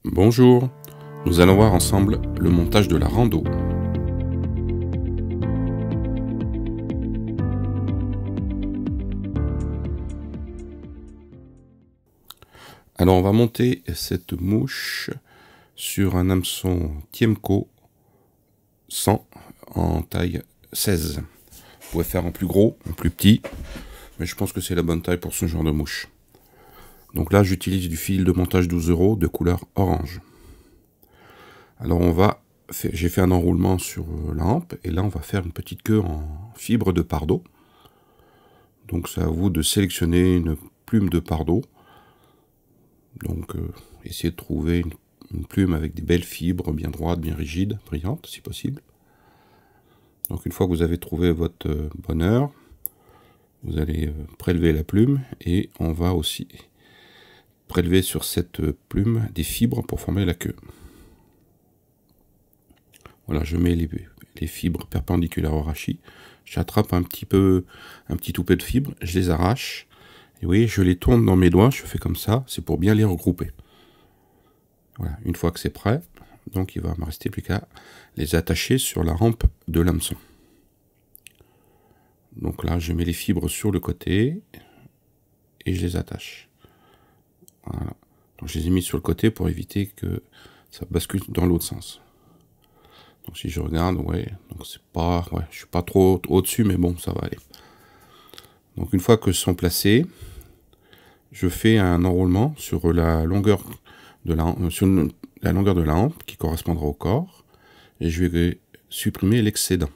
Bonjour, nous allons voir ensemble le montage de la rando. Alors on va monter cette mouche sur un hameçon Tiemco 100 en taille 16. Vous pouvez faire en plus gros, en plus petit, mais je pense que c'est la bonne taille pour ce genre de mouche. Donc là j'utilise du fil de montage 12 € de couleur orange. Alors j'ai fait un enroulement sur la hampe et là on va faire une petite queue en fibre de pardot. Donc c'est à vous de sélectionner une plume de pardot. Donc essayez de trouver une plume avec des belles fibres, bien droites, bien rigides, brillantes si possible. Donc une fois que vous avez trouvé votre bonheur, vous allez prélever la plume et on va aussi prélever sur cette plume des fibres pour former la queue. Voilà, je mets les fibres perpendiculaires au rachis. J'attrape un petit toupet de fibres, je les arrache. Et vous voyez, je les tourne dans mes doigts, je fais comme ça, c'est pour bien les regrouper. Voilà, une fois que c'est prêt, donc il va me rester plus qu'à les attacher sur la rampe de l'hameçon. Donc là, je mets les fibres sur le côté et je les attache. Voilà. Donc je les ai mis sur le côté pour éviter que ça bascule dans l'autre sens. Donc si je regarde, ouais, donc c'est pas, ouais, je suis pas trop au-dessus, mais bon, ça va aller. Donc une fois que sont placés, je fais un enroulement sur la longueur de la hampe qui correspondra au corps, et je vais supprimer l'excédent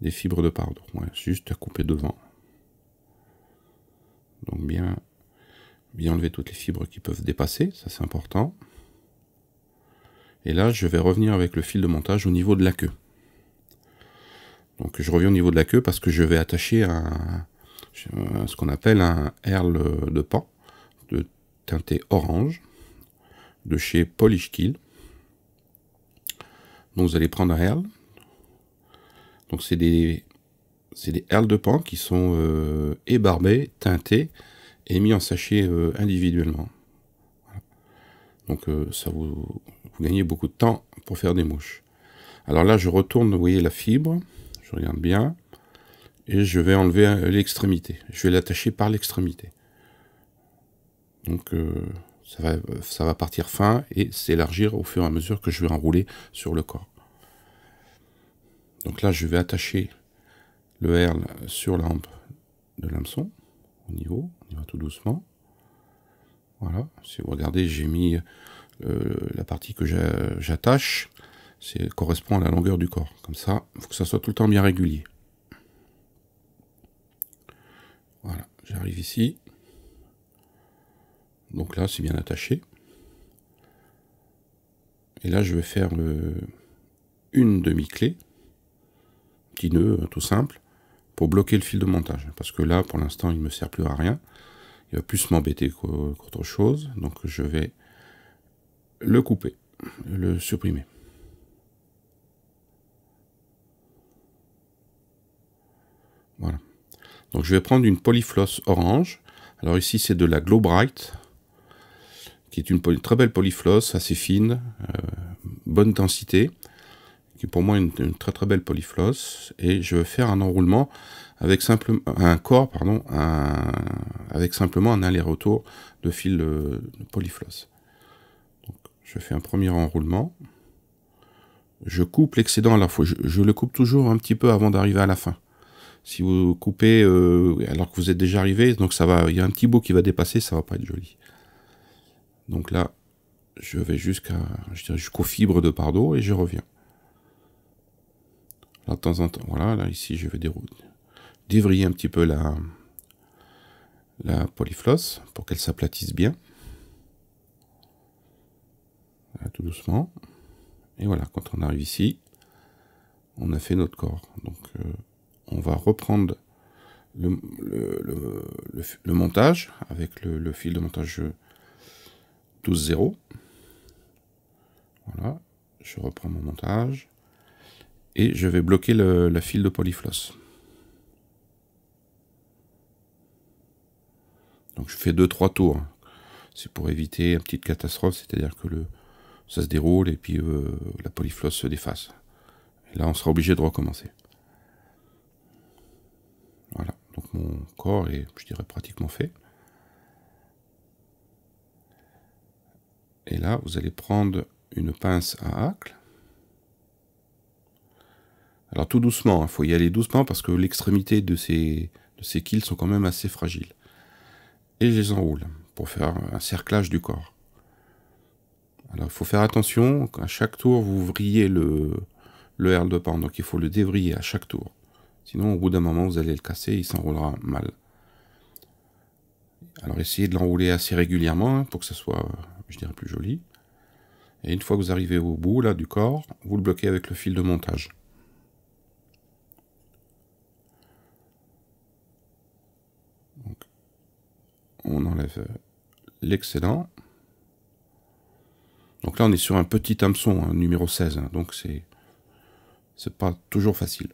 des fibres de pardot. Ouais, juste à couper devant. Donc bien enlever toutes les fibres qui peuvent dépasser, ça c'est important. Et là, je vais revenir avec le fil de montage au niveau de la queue. Donc je reviens au niveau de la queue parce que je vais attacher ce qu'on appelle un herle de pan de teinté orange de chez Polish-Kill. Donc vous allez prendre un herle. Donc c'est des herles de pan qui sont ébarbés, teintés et mis en sachet individuellement. Voilà. Donc ça vous gagnez beaucoup de temps pour faire des mouches. Alors là je retourne, vous voyez la fibre, je regarde bien, et je vais enlever l'extrémité. Je vais l'attacher par l'extrémité. Donc ça va partir fin et s'élargir au fur et à mesure que je vais enrouler sur le corps. Donc là je vais attacher le herle sur la hampe de l'hameçon, on y va tout doucement. Voilà, si vous regardez, j'ai mis la partie que j'attache, correspond à la longueur du corps. Comme ça, il faut que ça soit tout le temps bien régulier. Voilà, j'arrive ici. Donc là, c'est bien attaché. Et là, je vais faire une demi-clé, petit nœud tout simple, pour bloquer le fil de montage. Parce que là, pour l'instant, il ne me sert plus à rien. Il va plus m'embêter qu'autre chose. Donc je vais le couper, le supprimer. Voilà. Donc je vais prendre une polyfloss orange. Alors ici c'est de la Glow Bright, qui est une très belle polyfloss, assez fine, bonne densité, qui est pour moi une très très belle polyfloss. Et je vais faire un enroulement avec simplement un aller-retour de fil de polyfloss. Donc, je fais un premier enroulement. Je coupe l'excédent à la fois. Je le coupe toujours un petit peu avant d'arriver à la fin. Si vous coupez alors que vous êtes déjà arrivé, donc il y a un petit bout qui va dépasser, ça va pas être joli. Donc là, je vais jusqu'aux fibres de pardot et je reviens. Là, de temps en temps, voilà, là ici je vais dévriller un petit peu la polyfloss pour qu'elle s'aplatisse bien. Voilà, tout doucement. Et voilà, quand on arrive ici, on a fait notre corps. Donc on va reprendre le montage avec le fil de montage 12-0. Voilà, je reprends mon montage et je vais bloquer la fil de polyfloss. Donc je fais 2-3 tours. C'est pour éviter une petite catastrophe, c'est-à-dire que ça se déroule et puis la polyfloss se déface. Et là, on sera obligé de recommencer. Voilà, donc mon corps est, je dirais, pratiquement fait. Et là, vous allez prendre une pince à hacle. Alors tout doucement, il faut y aller doucement parce que l'extrémité de ces quilles sont quand même assez fragiles. Et je les enroule pour faire un cerclage du corps. Alors il faut faire attention, à chaque tour vous vrillez le herle de pan, donc il faut le dévriller à chaque tour. Sinon au bout d'un moment vous allez le casser et il s'enroulera mal. Alors essayez de l'enrouler assez régulièrement pour que ça soit, je dirais, plus joli. Et une fois que vous arrivez au bout là du corps, vous le bloquez avec le fil de montage. Donc, on enlève l'excédent. Donc là on est sur un petit hameçon, hein, numéro 16, hein, donc c'est pas toujours facile.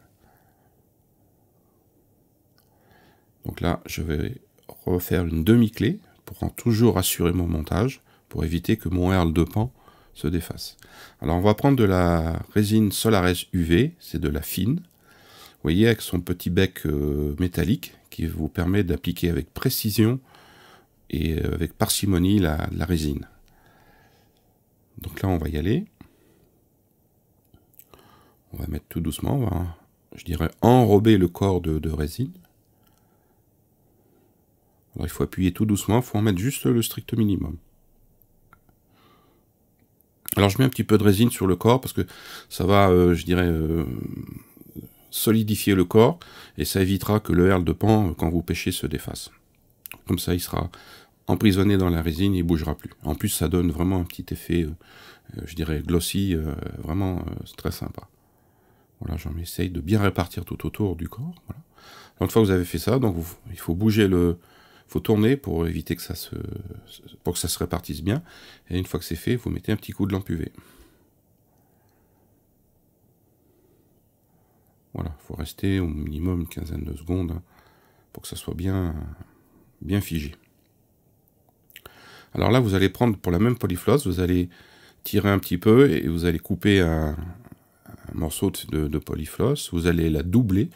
Donc là je vais refaire une demi-clé pour toujours assurer mon montage, pour éviter que mon herle de pan se défasse. Alors on va prendre de la résine Solares UV, c'est de la fine. Vous voyez, avec son petit bec métallique qui vous permet d'appliquer avec précision et avec parcimonie la résine. Donc là on va y aller. On va mettre tout doucement, on va, je dirais, enrober le corps de résine. Alors il faut appuyer tout doucement, il faut en mettre juste le strict minimum. Alors je mets un petit peu de résine sur le corps parce que ça va, je dirais, solidifier le corps et ça évitera que le herle de pan, quand vous pêchez, se défasse. Comme ça, il sera emprisonné dans la résine et il ne bougera plus. En plus, ça donne vraiment un petit effet, je dirais, glossy, vraiment très sympa. Voilà, j'en essaye de bien répartir tout autour du corps. Voilà. Une fois que vous avez fait ça, donc il faut bouger faut tourner pour éviter que ça se répartisse bien. Et une fois que c'est fait, vous mettez un petit coup de lampe UV. Voilà, il faut rester au minimum une quinzaine de secondes hein, pour que ça soit bien figé. Alors là, vous allez prendre pour la même polyfloss, vous allez tirer un petit peu et vous allez couper un morceau de polyfloss. Vous allez la doubler.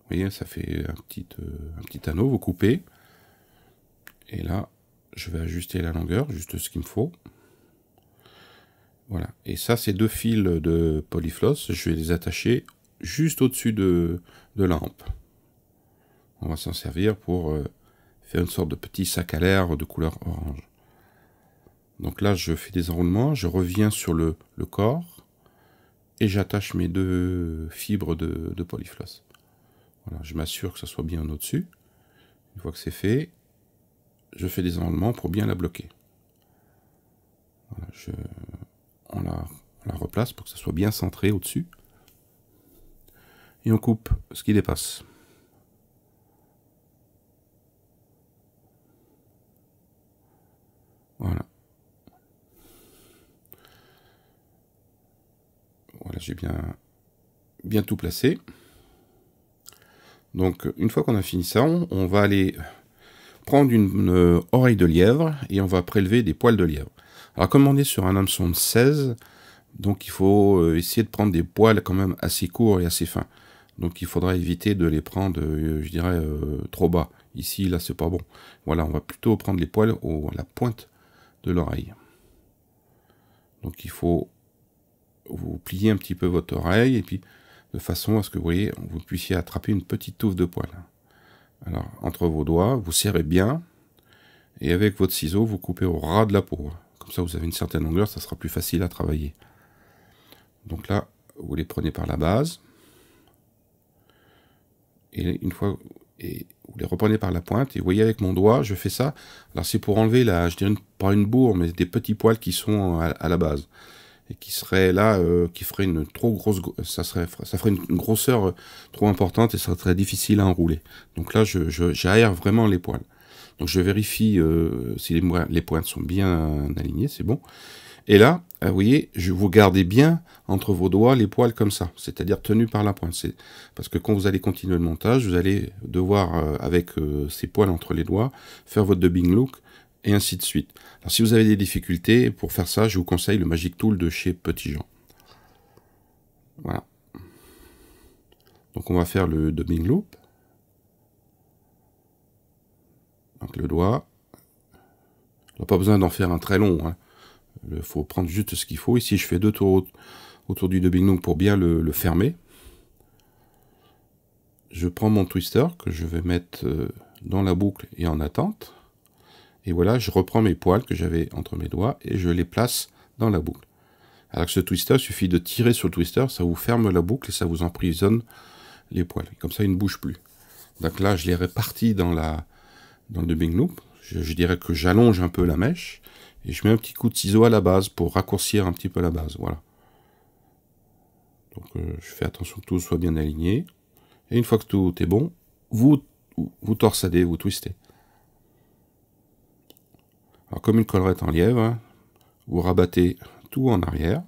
Vous voyez, ça fait un petit anneau, vous coupez. Et là, je vais ajuster la longueur, juste ce qu'il me faut. Voilà. Et ça, ces deux fils de polyfloss, je vais les attacher juste au-dessus de la hampe. On va s'en servir pour faire une sorte de petit sac à l'air de couleur orange. Donc là, je fais des enroulements, je reviens sur le corps et j'attache mes deux fibres de polyfloss. Voilà, je m'assure que ça soit bien au-dessus. Une fois que c'est fait, je fais des enroulements pour bien la bloquer. Voilà, on la replace pour que ça soit bien centré au-dessus. Et on coupe ce qui dépasse. Voilà. Voilà, j'ai bien tout placé. Donc, une fois qu'on a fini ça, on va aller prendre une oreille de lièvre et on va prélever des poils de lièvre. Alors, comme on est sur un hameçon de 16, donc il faut essayer de prendre des poils quand même assez courts et assez fins. Donc, il faudra éviter de les prendre, je dirais, trop bas. Ici, là, c'est pas bon. Voilà, on va plutôt prendre les poils à la pointe de l'oreille. Donc, il faut vous plier un petit peu votre oreille et puis de façon à ce que vous puissiez attraper une petite touffe de poils. Alors, entre vos doigts, vous serrez bien, et avec votre ciseau, vous coupez au ras de la peau. Comme ça, vous avez une certaine longueur, ça sera plus facile à travailler. Donc là, vous les prenez par la base, et une fois, vous les reprenez par la pointe, et vous voyez avec mon doigt, je fais ça. Alors c'est pour enlever, je dirais pas une bourre, mais des petits poils qui sont à la base. Et qui serait là, qui ferait une trop grosse, ça ferait une grosseur trop importante et ça serait très difficile à enrouler. Donc là, j'aère vraiment les poils. Donc je vérifie si les pointes sont bien alignées, c'est bon. Et là, vous voyez, vous gardez bien entre vos doigts les poils comme ça, c'est-à-dire tenus par la pointe. Parce que quand vous allez continuer le montage, vous allez devoir, avec ces poils entre les doigts, faire votre dubbing look, et ainsi de suite. Alors si vous avez des difficultés, pour faire ça, je vous conseille le Magic Tool de chez Petit Jean. Voilà. Donc on va faire le dubbing loop. Donc le doigt. On n'a pas besoin d'en faire un très long, hein. Il faut prendre juste ce qu'il faut. Ici, je fais 2 tours autour du dubbing loop pour bien le fermer. Je prends mon twister que je vais mettre dans la boucle et en attente. Et voilà, je reprends mes poils que j'avais entre mes doigts et je les place dans la boucle. Alors que ce twister, il suffit de tirer sur le twister, ça vous ferme la boucle et ça vous emprisonne les poils. Comme ça, ils ne bougent plus. Donc là, je les répartis dans le dubbing loop. Je dirais que j'allonge un peu la mèche. Et je mets un petit coup de ciseau à la base pour raccourcir un petit peu la base. Voilà. Donc je fais attention que tout soit bien aligné. Et une fois que tout est bon, vous torsadez, vous twistez. Alors comme une collerette en lièvre, hein, vous rabattez tout en arrière.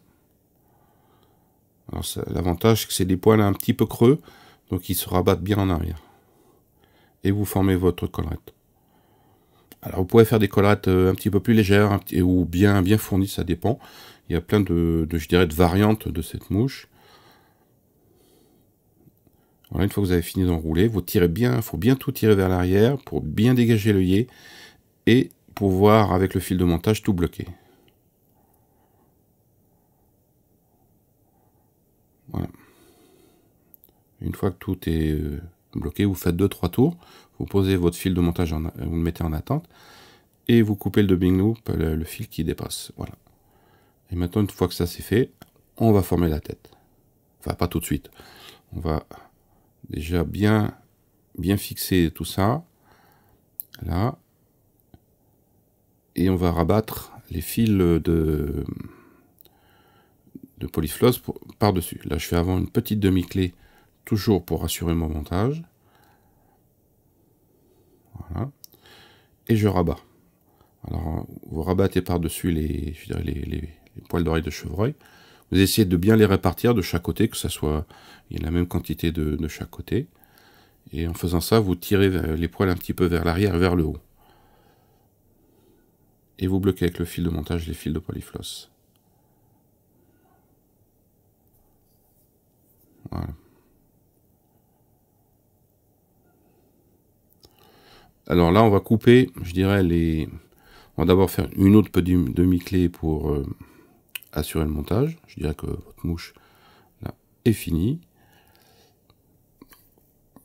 Alors l'avantage c'est que c'est des poils un petit peu creux, donc ils se rabattent bien en arrière. Et vous formez votre collerette. Alors vous pouvez faire des collerettes un petit peu plus légères ou bien fournies, ça dépend. Il y a plein je dirais, de variantes de cette mouche. Voilà, une fois que vous avez fini d'enrouler, vous tirez bien, il faut bien tout tirer vers l'arrière pour bien dégager l'œillet et pouvoir avec le fil de montage tout bloquer. Voilà. Une fois que tout est bloqué, vous faites 2-3 tours, vous posez votre fil de montage, vous le mettez en attente, et vous coupez le dubbing loop, le fil qui dépasse. Voilà. Et maintenant, une fois que ça c'est fait, on va former la tête. Enfin, pas tout de suite. On va déjà bien fixer tout ça. Là. Et on va rabattre les fils de polyfloss par-dessus. Là, je fais avant une petite demi-clé, toujours pour assurer mon montage. Voilà. Et je rabats. Alors, vous rabattez par-dessus les poils d'oreille de chevreuil. Vous essayez de bien les répartir de chaque côté, que ça soit, il y ait la même quantité de chaque côté. Et en faisant ça, vous tirez les poils un petit peu vers l'arrière et vers le haut. Et vous bloquez avec le fil de montage les fils de polyfloss. Voilà. Alors là, on va couper, je dirais, on va d'abord faire une autre demi-clé pour assurer le montage. Je dirais que votre mouche là, est finie.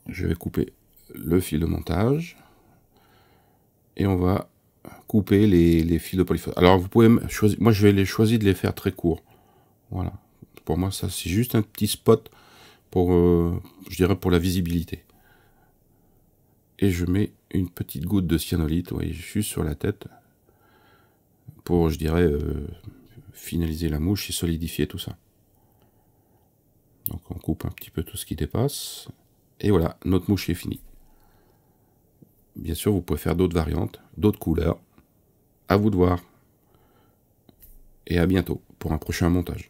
Je vais couper le fil de montage. Et on va couper les fils de polyfloss. Alors vous pouvez choisir, moi je vais choisir de les faire très courts. Voilà. Pour moi, ça c'est juste un petit spot pour, je dirais, pour la visibilité. Et je mets une petite goutte de cyanolite, vous voyez, juste sur la tête, pour, je dirais, finaliser la mouche et solidifier tout ça. Donc on coupe un petit peu tout ce qui dépasse. Et voilà, notre mouche est finie. Bien sûr, vous pouvez faire d'autres variantes, d'autres couleurs. À vous de voir. Et à bientôt pour un prochain montage.